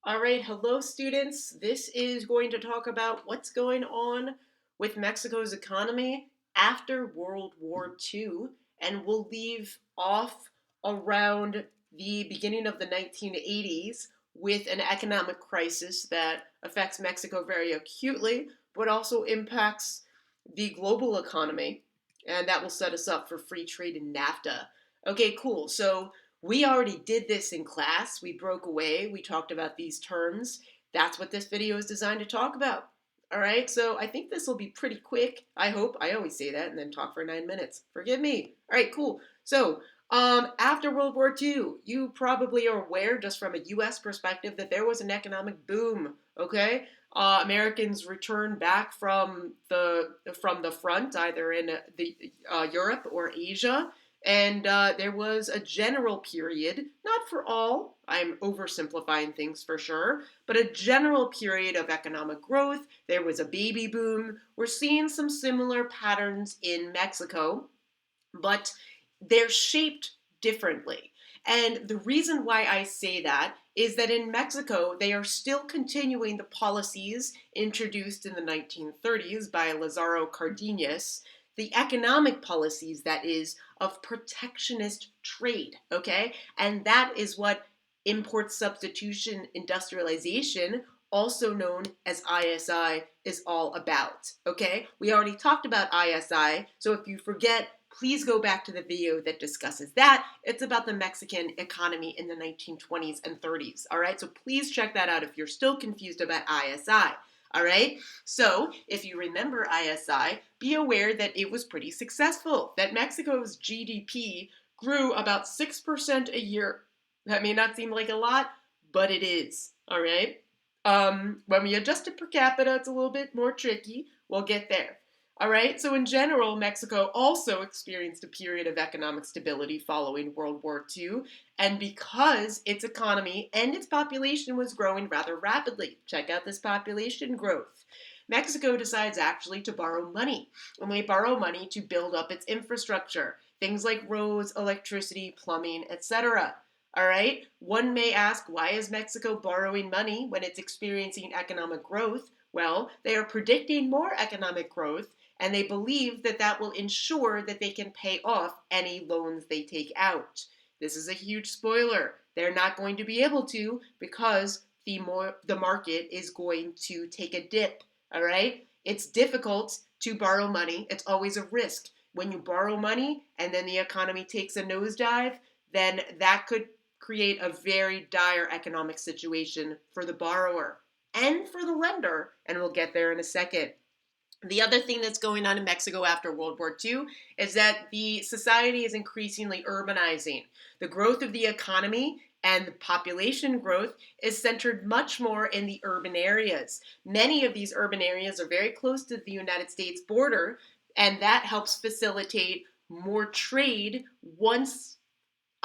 All right, hello students. This is going to talk about what's going on with Mexico's economy after World War II, and we'll leave off around the beginning of the 1980s with an economic crisis that affects Mexico very acutely, but also impacts the global economy, and that will set us up for free trade and NAFTA. Okay, cool. So we already did this in class. We broke away. We talked about these terms. That's what this video is designed to talk about. All right, so I think this will be pretty quick. I hope. I always say that and then talk for 9 minutes. Forgive me. All right, cool. So, after World War II, you probably are aware, just from a U.S. perspective, that there was an economic boom. Okay, Americans returned back from the front, either in Europe or Asia, and there was a general period, not for all, I'm oversimplifying things for sure, but a general period of economic growth. There was a baby boom. We're seeing some similar patterns in Mexico, but they're shaped differently. And the reason why I say that is that in Mexico, they are still continuing the policies introduced in the 1930s by Lazaro Cardenas, the economic policies, that is, of protectionist trade, okay? And that is what import substitution industrialization, also known as ISI, is all about, okay? We already talked about ISI, so if you forget, please go back to the video that discusses that. It's about the Mexican economy in the 1920s and 30s, all right? So please check that out if you're still confused about ISI. All right, so if you remember ISI, be aware that it was pretty successful, that Mexico's GDP grew about 6% a year. That may not seem like a lot, but it is, all right? When we adjust it per capita, it's a little bit more tricky. We'll get there. All right, so in general, Mexico also experienced a period of economic stability following World War II, and because its economy and its population was growing rather rapidly. Check out this population growth. Mexico decides actually to borrow money, and they borrow money to build up its infrastructure, things like roads, electricity, plumbing, etc. All right, one may ask, why is Mexico borrowing money when it's experiencing economic growth? Well, they are predicting more economic growth, and they believe that that will ensure that they can pay off any loans they take out. This is a huge spoiler. They're not going to be able to, because the market is going to take a dip. All right? It's difficult to borrow money. It's always a risk. When you borrow money and then the economy takes a nosedive, then that could create a very dire economic situation for the borrower and for the lender, and we'll get there in a second. The other thing that's going on in Mexico after World War II is that the society is increasingly urbanizing. The growth of the economy and the population growth is centered much more in the urban areas. Many of these urban areas are very close to the United States border, and that helps facilitate more trade. Once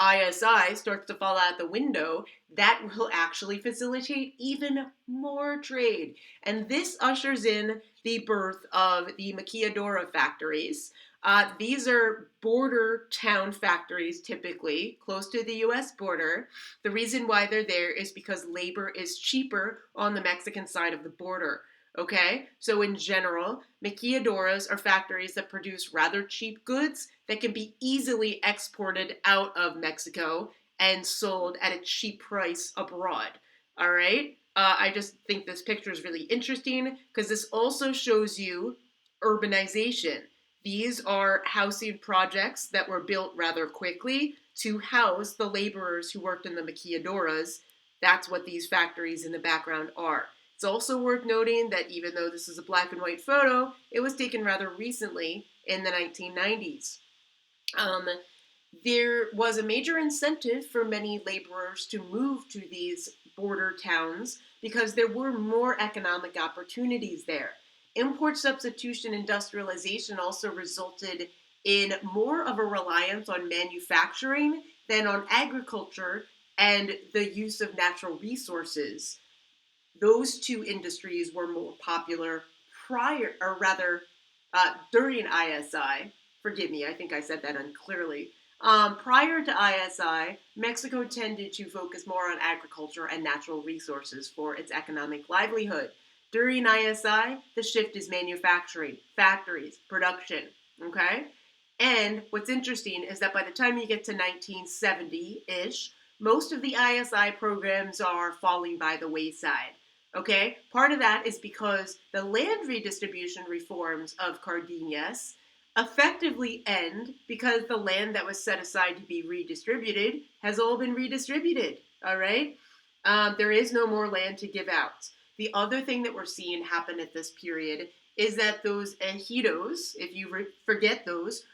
ISI starts to fall out the window, that will actually facilitate even more trade. And this ushers in the birth of the maquiladora factories. These are border town factories, typically close to the US border. The reason why they're there is because labor is cheaper on the Mexican side of the border. Okay, so in general, maquiladoras are factories that produce rather cheap goods that can be easily exported out of Mexico and sold at a cheap price abroad. All right, I just think this picture is really interesting because this also shows you urbanization. These are housing projects that were built rather quickly to house the laborers who worked in the maquiladoras. That's what these factories in the background are. It's also worth noting that even though this is a black and white photo, it was taken rather recently in the 1990s. There was a major incentive for many laborers to move to these border towns because there were more economic opportunities there. Import substitution industrialization also resulted in more of a reliance on manufacturing than on agriculture and the use of natural resources. Those two industries were more popular prior, or rather, during ISI. Forgive me, I think I said that unclearly. Prior to ISI, Mexico tended to focus more on agriculture and natural resources for its economic livelihood. During ISI, the shift is manufacturing, factories, production, okay? And what's interesting is that by the time you get to 1970-ish, most of the ISI programs are falling by the wayside. Okay, part of that is because the land redistribution reforms of Cardenas effectively end because the land that was set aside to be redistributed has all been redistributed. All right, there is no more land to give out. The other thing that we're seeing happen at this period is that those ejidos, if you forget those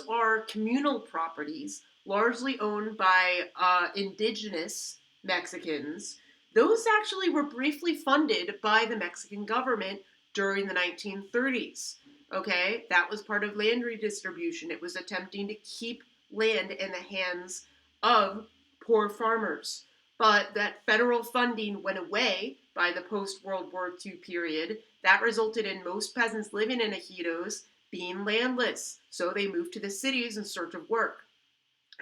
are communal properties largely owned by indigenous Mexicans. Those actually were briefly funded by the Mexican government during the 1930s. Okay, that was part of land redistribution. It was attempting to keep land in the hands of poor farmers. But that federal funding went away by the post World War II period. That resulted in most peasants living in ejidos being landless. So they moved to the cities in search of work.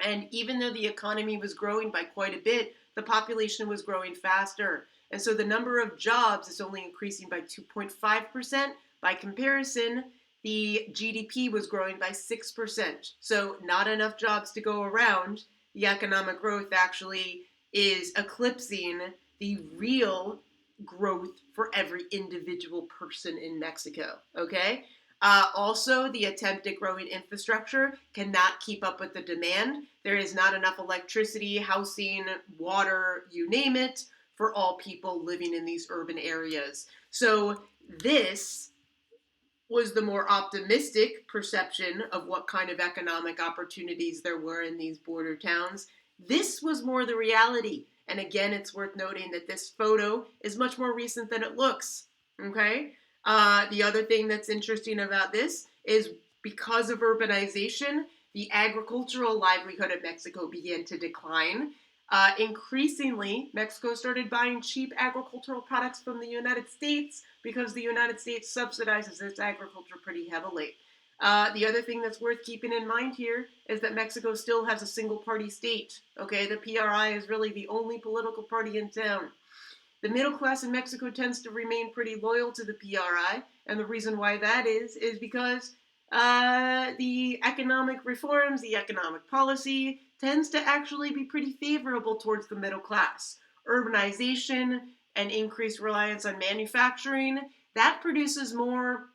And even though the economy was growing by quite a bit, the population was growing faster. And so the number of jobs is only increasing by 2.5%. By comparison, the GDP was growing by 6%. So not enough jobs to go around. The economic growth actually is eclipsing the real growth for every individual person in Mexico. Okay? Also, the attempt at growing infrastructure cannot keep up with the demand. There is not enough electricity, housing, water, you name it, for all people living in these urban areas. So this was the more optimistic perception of what kind of economic opportunities there were in these border towns. This was more the reality. And again, it's worth noting that this photo is much more recent than it looks. Okay? The other thing that's interesting about this is because of urbanization, the agricultural livelihood of Mexico began to decline. Increasingly, Mexico started buying cheap agricultural products from the United States because the United States subsidizes its agriculture pretty heavily. The other thing that's worth keeping in mind here is that Mexico still has a single party state. Okay, the PRI is really the only political party in town. The middle class in Mexico tends to remain pretty loyal to the PRI, and the reason why that is because the economic reforms, the economic policy tends to actually be pretty favorable towards the middle class. Urbanization and increased reliance on manufacturing, that produces more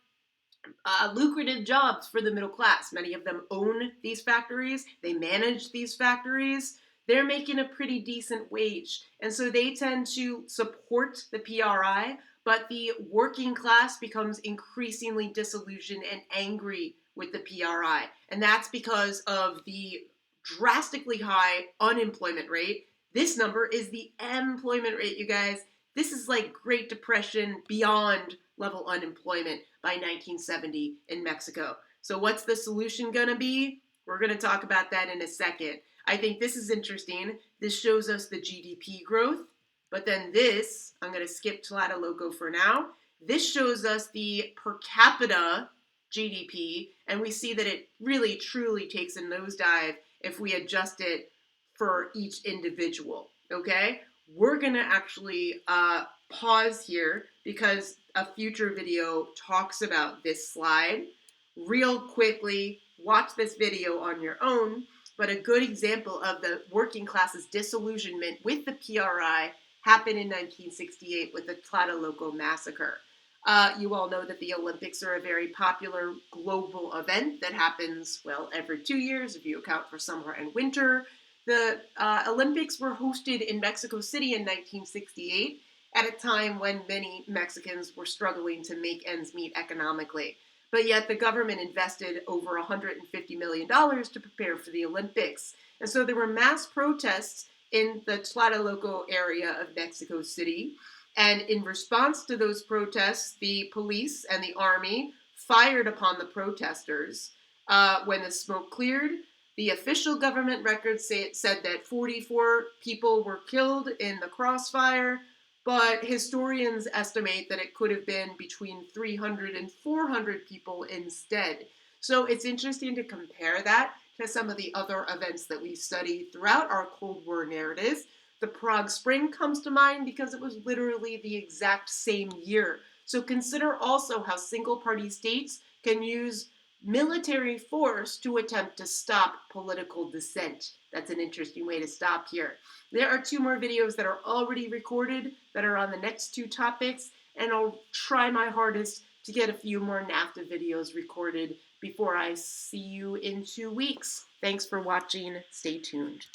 lucrative jobs for the middle class. Many of them own these factories, they manage these factories. They're making a pretty decent wage. And so they tend to support the PRI, but the working class becomes increasingly disillusioned and angry with the PRI. And that's because of the drastically high unemployment rate. This number is the employment rate, you guys. This is like Great Depression beyond level unemployment by 1970 in Mexico. So what's the solution going to be? We're going to talk about that in a second. I think this is interesting. This shows us the GDP growth, but then this, I'm going to skip Tlatelolco for now. This shows us the per capita GDP, and we see that it really truly takes a nosedive if we adjust it for each individual, okay? We're going to actually pause here because a future video talks about this slide. Real quickly, watch this video on your own. But a good example of the working class's disillusionment with the PRI happened in 1968 with the Tlatelolco Massacre. You all know that the Olympics are a very popular global event that happens, well, every 2 years if you account for summer and winter. The Olympics were hosted in Mexico City in 1968 at a time when many Mexicans were struggling to make ends meet economically. But yet the government invested over $150 million to prepare for the Olympics. And so there were mass protests in the Tlatelolco area of Mexico City. And in response to those protests, the police and the army fired upon the protesters. When the smoke cleared, the official government records said that 44 people were killed in the crossfire, but historians estimate that it could have been between 300 and 400 people instead. So it's interesting to compare that to some of the other events that we study throughout our Cold War narratives. The Prague Spring comes to mind because it was literally the exact same year. So consider also how single-party states can use military force to attempt to stop political dissent. That's an interesting way to stop here. There are 2 more videos that are already recorded that are on the next 2 topics, and I'll try my hardest to get a few more NAFTA videos recorded before I see you in 2 weeks. Thanks for watching. Stay tuned.